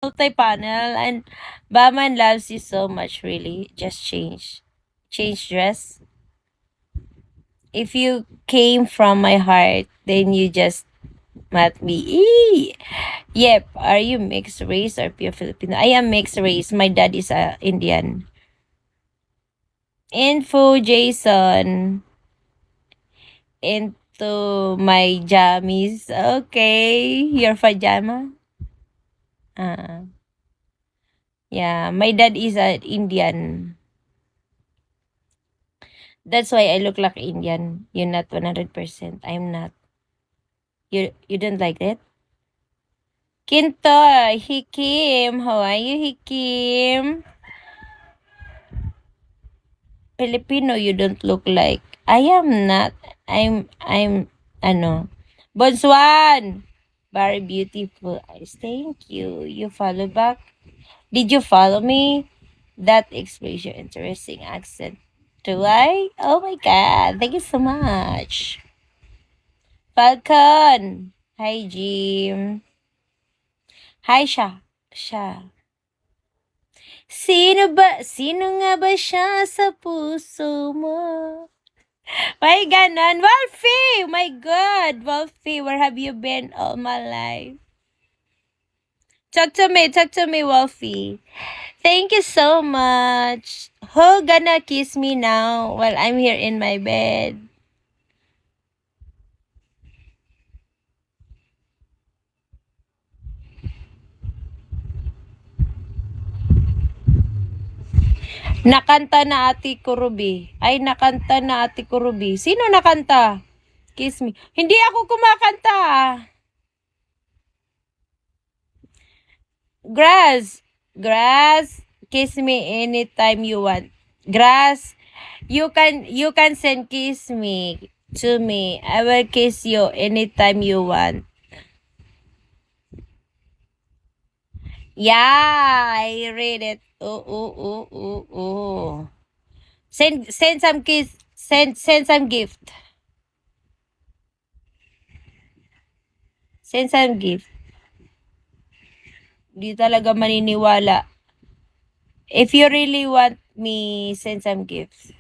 multi-panel, and Baman loves you so much, really. Just change dress. If you came from my heart, then you just met me. Yep. Are you mixed race or pure Filipino? I am mixed race. My dad is Indian. Info Jason into my jammies. Okay, your pajama. Uh, yeah, my dad is an Indian. That's why I look like Indian. You're not 100%. I'm not. You don't like that? Kinto, Hikim. How are you, Hikim? Filipino, you don't look like. I am not. I'm ano. Bonswan. Very beautiful eyes. Thank you. You follow back. Did you follow me? That expression, interesting accent. Do I? Oh my god. Thank you so much. Falcon. Hi, Jim. Hi, Sha. Sino nga ba siya sa puso mo? May ganon. Wolfie! My God! Wolfie, where have you been all my life? Talk to me, Wolfie. Thank you so much. Who gonna kiss me now while I'm here in my bed? Nakanta na Ate Kurubi. Ay, nakanta na Ate Kurubi. Sino nakanta? Kiss me. Hindi ako kumakanta. Grass, kiss me anytime you want. Grass, you can send kiss me to me. I will kiss you anytime you want. Yeah, I read it. Oh. Send some kiss. Send some gift. Send some gift. Di talaga maniniwala. If you really want me, send some gifts.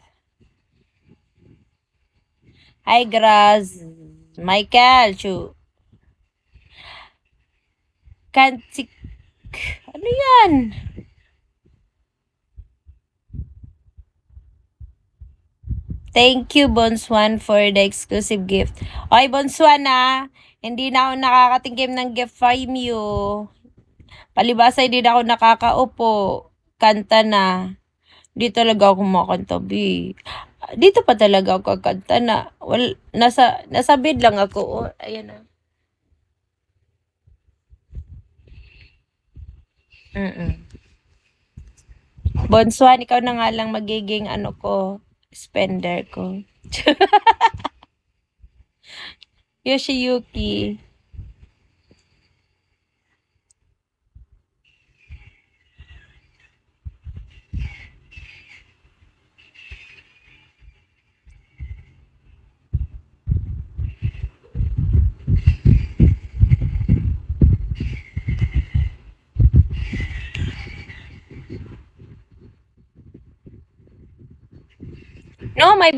Hi, Grass. Michael, Chu. Kantik. Ano yan? Thank you, Bonswan, for the exclusive gift. Oy, Bonswan, hindi na ako nakakatingkim ng gift from you. Palibasa, hindi na ako nakakaupo. Kanta na. Di talaga ako kumakanta, B. Dito pa talaga ako kakanta na. Nasa bed lang ako. Oh, ayan na. Bonswan, ikaw na nga lang magiging ano ko, spender ko. Yoshiyuki. No, my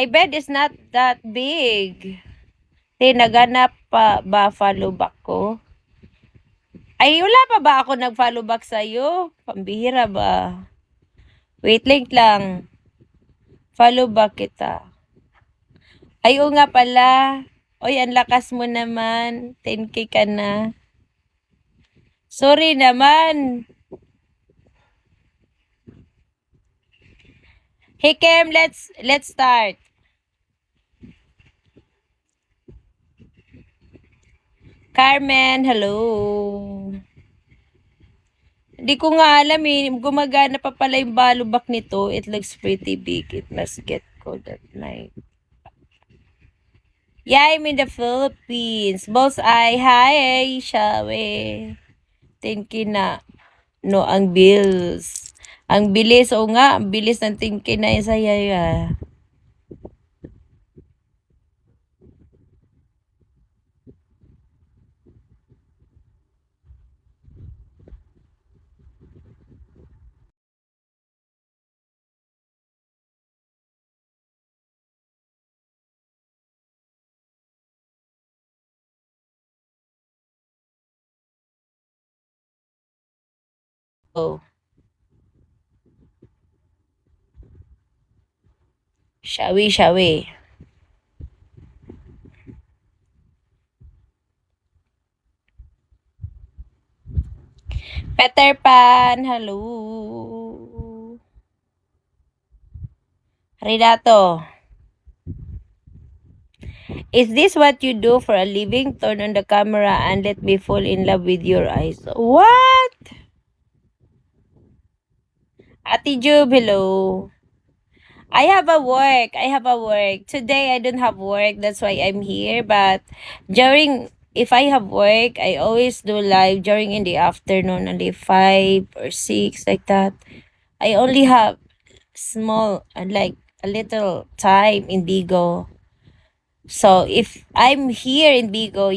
bed is not that big. Naganap pa ba follow back ko? Ay, wala pa ba ako nag-follow back sa'yo? Pambihira ba? Wait lang. Follow back kita. Ay, oo nga pala. Oy, ang lakas mo naman. 10K ka na. Sorry naman. Hey, Kem, let's start. Carmen, hello. Hindi ko nga alam gumagana pa pala yung balubak nito. It looks pretty big. It must get cold at night. Yeah, I'm in the Philippines. Bullseye, hi, Shawe. Thank you na. No, ang bills. Ang bilis, o nga, ang bilis ng tingkin na isa yaya. Shawi. Peter Pan, hello. Renato, is this what you do for a living? Turn on the camera and let me fall in love with your eyes. What? Ate Jube, hello. I have a work. Today I don't have work. That's why I'm here. But if I have work, I always do live during in the afternoon, only 5 or 6 like that. I only have small, like a little time in Bigo. So if I'm here in Bigo,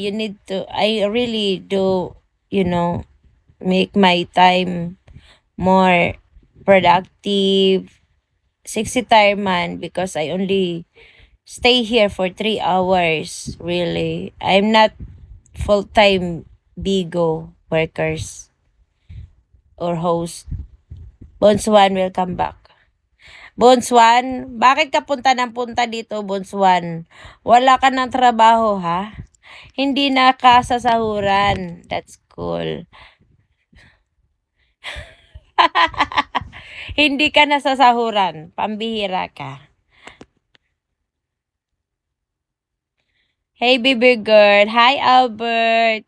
I really do, make my time more productive. 60 man because I only stay here for 3 hours, really. I'm not full-time Bigo workers or host. Bonswan, welcome back. Bonswan, bakit ka punta ng punta dito, Bonswan? Wala ka ng trabaho, ha? Hindi nakasasahuran. That's cool. Hindi ka nasasahuran. Pambihira ka. Hey, baby girl. Hi, Albert.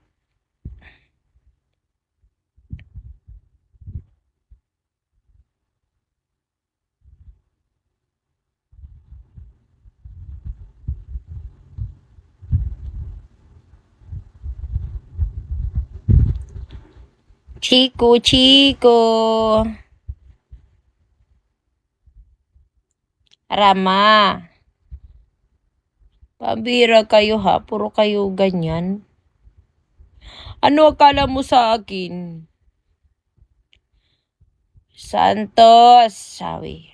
Chico. Rama. Pambira kayo ha, puro kayo ganyan. Ano akala mo sa akin? Santos, sabi.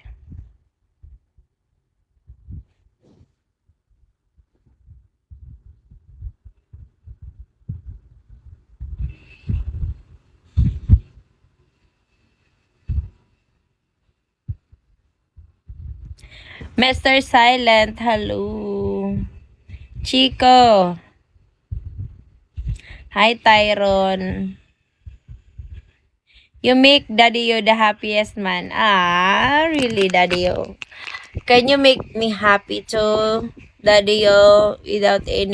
Mr. Silent, hello. Chico. Hi, Tyron. You make Daddy-o the happiest man. Ah, really, Daddy-o? Can you make me happy too, Daddy-o, without any